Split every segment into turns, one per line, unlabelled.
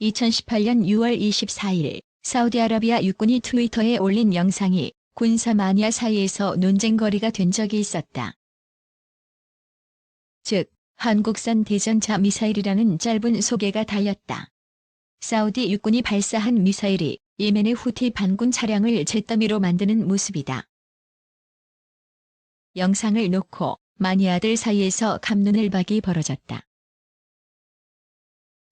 2018년 6월 24일 사우디아라비아 육군이 트위터에 올린 영상이 군사 마니아 사이에서 논쟁거리가 된 적이 있었다. 즉, 한국산 대전차 미사일이라는 짧은 소개가 달렸다. 사우디 육군이 발사한 미사일이 예멘의 후티 반군 차량을 잿더미로 만드는 모습이다. 영상을 놓고 마니아들 사이에서 갑눈을박이 벌어졌다.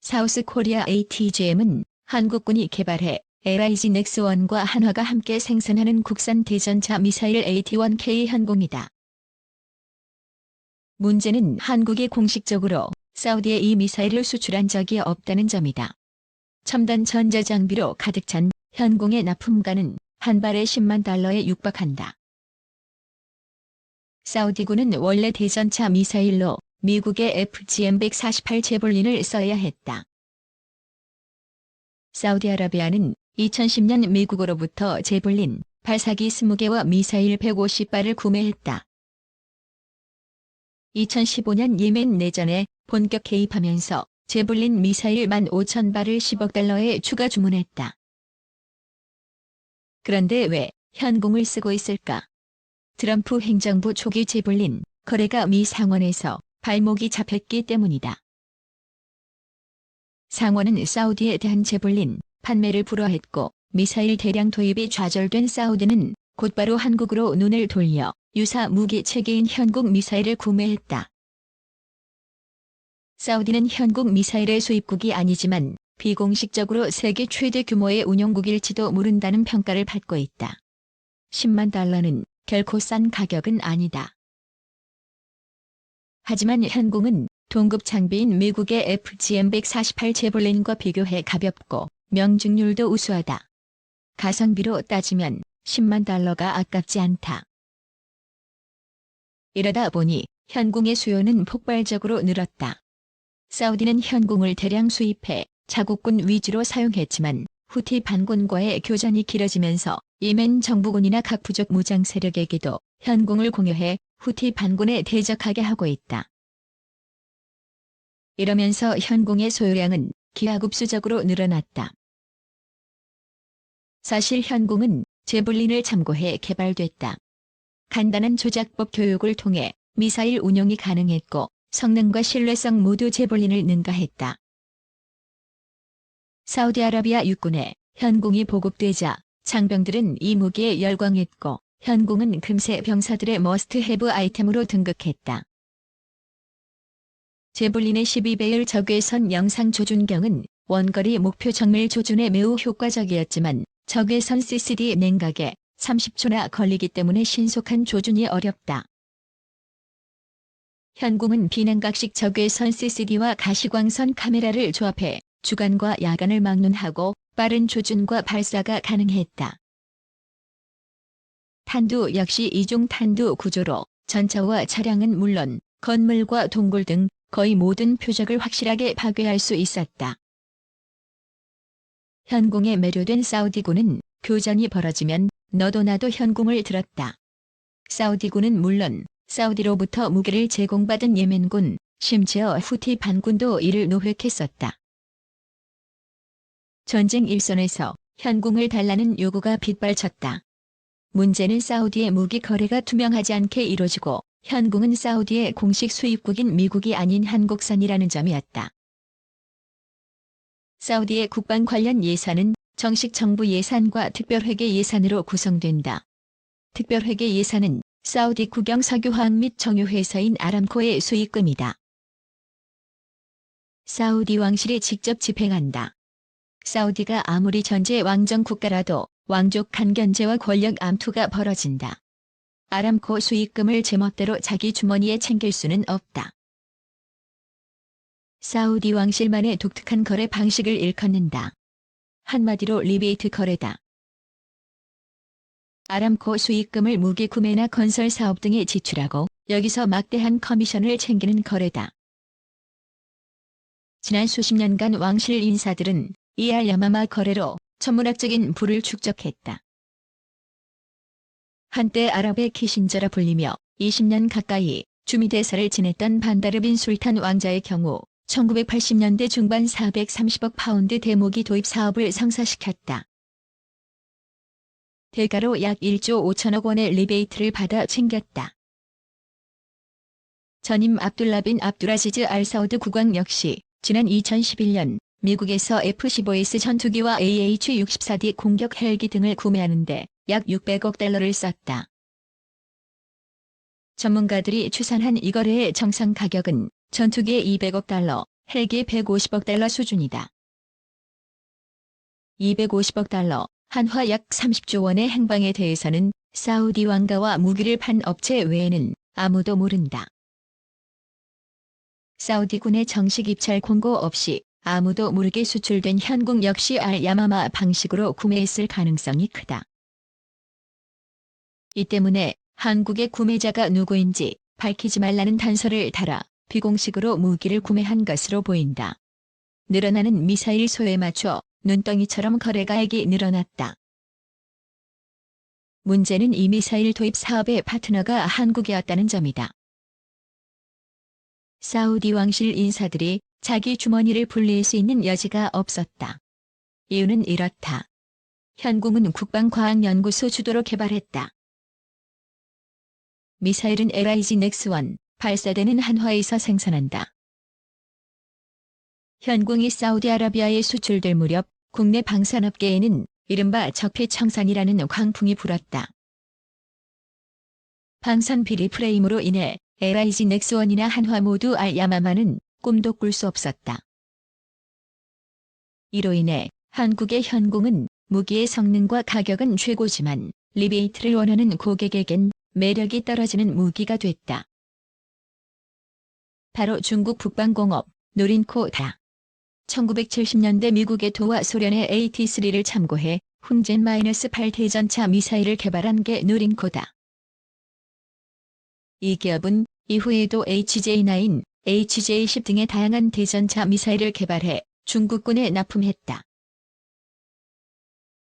사우스코리아 ATGM은 한국군이 개발해 LIG 넥스1과 한화가 함께 생산하는 국산 대전차 미사일 AT-1K 현공이다. 문제는 한국이 공식적으로 사우디에 이 미사일을 수출한 적이 없다는 점이다. 첨단 전자장비로 가득 찬 현공의 납품가는 한 발에 10만 달러에 육박한다. 사우디군은 원래 대전차 미사일로 미국의 FGM-148 제볼린을 써야 했다. 사우디아라비아는 2010년 미국으로부터 제볼린 발사기 20개와 미사일 150발을 구매했다. 2015년 예멘 내전에 본격 개입하면서 제볼린 미사일 15,000발을 10억 달러에 추가 주문했다. 그런데 왜 현공을 쓰고 있을까? 트럼프 행정부 초기 제볼린 거래가 미 상원에서 발목이 잡혔기 때문이다. 상원은 사우디에 대한 제볼린 판매를 불허했고 미사일 대량 도입이 좌절된 사우디는 곧바로 한국으로 눈을 돌려 유사 무기 체계인 현국 미사일을 구매했다. 사우디는 현국 미사일의 수입국이 아니지만 비공식적으로 세계 최대 규모의 운용국일지도 모른다는 평가를 받고 있다. 10만 달러는 결코 싼 가격은 아니다. 하지만 현공은 동급 장비인 미국의 FGM-148 제볼린과 비교해 가볍고 명중률도 우수하다. 가성비로 따지면 10만 달러가 아깝지 않다. 이러다 보니 현공의 수요는 폭발적으로 늘었다. 사우디는 현공을 대량 수입해 자국군 위주로 사용했지만 후티 반군과의 교전이 길어지면서 예멘 정부군이나 각 부족 무장 세력에게도 현공을 공여해 후티 반군에 대적하게 하고 있다. 이러면서 현공의 소요량은 기하급수적으로 늘어났다. 사실 현공은 제볼린을 참고해 개발됐다. 간단한 조작법 교육을 통해 미사일 운용이 가능했고 성능과 신뢰성 모두 제볼린을 능가했다. 사우디아라비아 육군에 현공이 보급되자 장병들은 이 무기에 열광했고 현공은 금세 병사들의 머스트 해브 아이템으로 등극했다. 제볼린의 12배율 적외선 영상 조준경은 원거리 목표 정밀 조준에 매우 효과적이었지만 적외선 CCD 냉각에 30초나 걸리기 때문에 신속한 조준이 어렵다. 현공은 비냉각식 적외선 CCD와 가시광선 카메라를 조합해 주간과 야간을 막론하고 빠른 조준과 발사가 가능했다. 탄두 역시 이중 탄두 구조로 전차와 차량은 물론 건물과 동굴 등 거의 모든 표적을 확실하게 파괴할 수 있었다. 현공에 매료된 사우디군은 교전이 벌어지면 너도 나도 현공을 들었다. 사우디군은 물론 사우디로부터 무기를 제공받은 예멘군, 심지어 후티 반군도 이를 노획했었다. 전쟁 일선에서 현공을 달라는 요구가 빗발쳤다. 문제는 사우디의 무기 거래가 투명하지 않게 이루어지고 현공은 사우디의 공식 수입국인 미국이 아닌 한국산이라는 점이었다. 사우디의 국방 관련 예산은 정식 정부 예산과 특별회계 예산으로 구성된다. 특별회계 예산은 사우디 국영 석유화학 및 정유회사인 아람코의 수익금이다. 사우디 왕실이 직접 집행한다. 사우디가 아무리 전제 왕정 국가라도 왕족 간 견제와 권력 암투가 벌어진다. 아람코 수익금을 제멋대로 자기 주머니에 챙길 수는 없다. 사우디 왕실만의 독특한 거래 방식을 일컫는다. 한마디로 리베이트 거래다. 아람코 수익금을 무기 구매나 건설 사업 등에 지출하고 여기서 막대한 커미션을 챙기는 거래다. 지난 수십 년간 왕실 인사들은 이 알야마마 거래로 천문학적인 부를 축적했다. 한때 아랍의 키신저라 불리며 20년 가까이 주미대사를 지냈던 반다르 빈 술탄 왕자의 경우 1980년대 중반 430억 파운드 대모기 도입 사업을 성사시켰다. 대가로 약 1조 5천억 원의 리베이트를 받아 챙겼다. 전임 압둘라 빈 압두라지즈 알 사우드 국왕 역시 지난 2011년 미국에서 F-15S 전투기와 AH-64D 공격 헬기 등을 구매하는데 약 600억 달러를 썼다. 전문가들이 추산한 이 거래의 정상 가격은 전투기에 200억 달러, 헬기에 150억 달러 수준이다. 250억 달러, 한화 약 30조 원의 행방에 대해서는 사우디 왕가와 무기를 판 업체 외에는 아무도 모른다. 사우디군의 정식 입찰 공고 없이 아무도 모르게 수출된 현궁 역시 알-야마마 방식으로 구매했을 가능성이 크다. 이 때문에 한국의 구매자가 누구인지 밝히지 말라는 단서를 달아 비공식으로 무기를 구매한 것으로 보인다. 늘어나는 미사일 소요에 맞춰 눈덩이처럼 거래가액이 늘어났다. 문제는 이 미사일 도입 사업의 파트너가 한국이었다는 점이다. 사우디 왕실 인사들이 자기 주머니를 불릴 수 있는 여지가 없었다. 이유는 이렇다. 현궁은 국방과학연구소 주도로 개발했다. 미사일은 LIG 넥스1, 발사대는 한화에서 생산한다. 현궁이 사우디아라비아에 수출될 무렵 국내 방산업계에는 이른바 적폐청산이라는 광풍이 불었다. 방산 비리 프레임으로 인해 LIG 넥스1이나 한화 모두 알-야마마는 꿈도 꿀 수 없었다. 이로 인해 한국의 현궁은 무기의 성능과 가격은 최고지만 리베이트를 원하는 고객에겐 매력이 떨어지는 무기가 됐다. 바로 중국 북방공업 노린코다. 1970년대 미국의 도와 소련의 AT-3를 참고해 훈젠-8 대전차 미사일을 개발한 게 노린코다. 이 기업은 이후에도 HJ-9, HJ-10 등의 다양한 대전차 미사일을 개발해 중국군에 납품했다.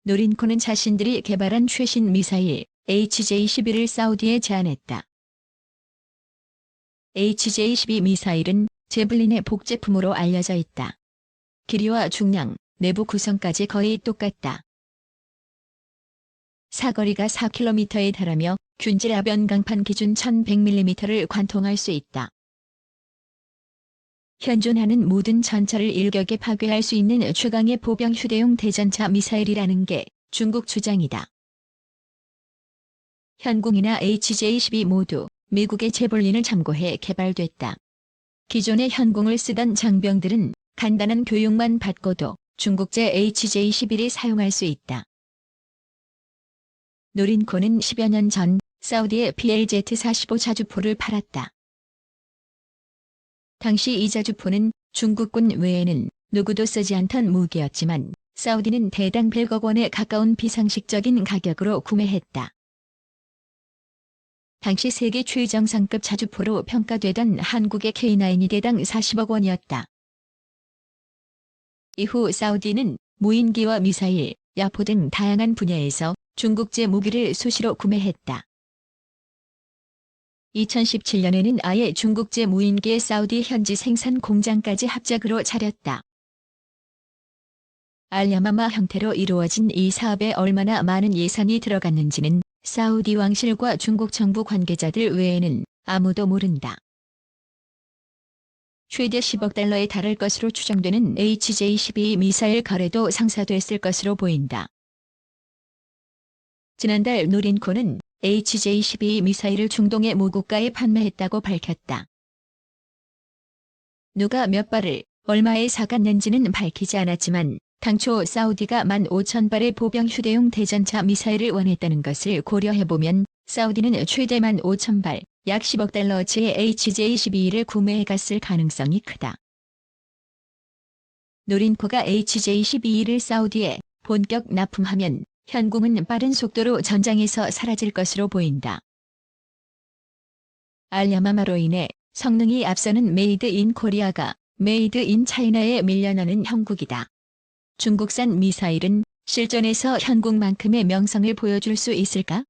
노린코는 자신들이 개발한 최신 미사일 HJ-11을 사우디에 제안했다. HJ-12 미사일은 제블린의 복제품으로 알려져 있다. 길이와 중량, 내부 구성까지 거의 똑같다. 사거리가 4km에 달하며 균질 아변 강판 기준 1100mm를 관통할 수 있다. 현존하는 모든 전차를 일격에 파괴할 수 있는 최강의 보병 휴대용 대전차 미사일이라는 게 중국 주장이다. 현궁이나 HJ-12 모두 미국의 제블린을 참고해 개발됐다. 기존의 현궁을 쓰던 장병들은 간단한 교육만 받고도 중국제 HJ-11이 사용할 수 있다. 노린코는 10여 년 전 사우디에 PLZ-45 자주포를 팔았다. 당시 이 자주포는 중국군 외에는 누구도 쓰지 않던 무기였지만 사우디는 대당 100억 원에 가까운 비상식적인 가격으로 구매했다. 당시 세계 최정상급 자주포로 평가되던 한국의 K9이 대당 40억 원이었다. 이후 사우디는 무인기와 미사일, 야포 등 다양한 분야에서 중국제 무기를 수시로 구매했다. 2017년에는 아예 중국제 무인기의 사우디 현지 생산 공장까지 합작으로 차렸다. 알-야마마 형태로 이루어진 이 사업에 얼마나 많은 예산이 들어갔는지는 사우디 왕실과 중국 정부 관계자들 외에는 아무도 모른다. 최대 10억 달러에 달할 것으로 추정되는 HJ-12 미사일 거래도 성사됐을 것으로 보인다. 지난달 노린코는 HJ-12 미사일을 중동의 모국가에 판매했다고 밝혔다. 누가 몇 발을 얼마에 사갔는지는 밝히지 않았지만 당초 사우디가 15,000발의 보병 휴대용 대전차 미사일을 원했다는 것을 고려해보면 사우디는 최대 15,000발, 약 10억 달러어치의 HJ-12를 구매해갔을 가능성이 크다. 노린코가 HJ-12를 사우디에 본격 납품하면 현궁은 빠른 속도로 전장에서 사라질 것으로 보인다. 알-야마마로 인해 성능이 앞서는 메이드 인 코리아가 메이드 인 차이나에 밀려나는 형국이다. 중국산 미사일은 실전에서 현궁만큼의 명성을 보여줄 수 있을까?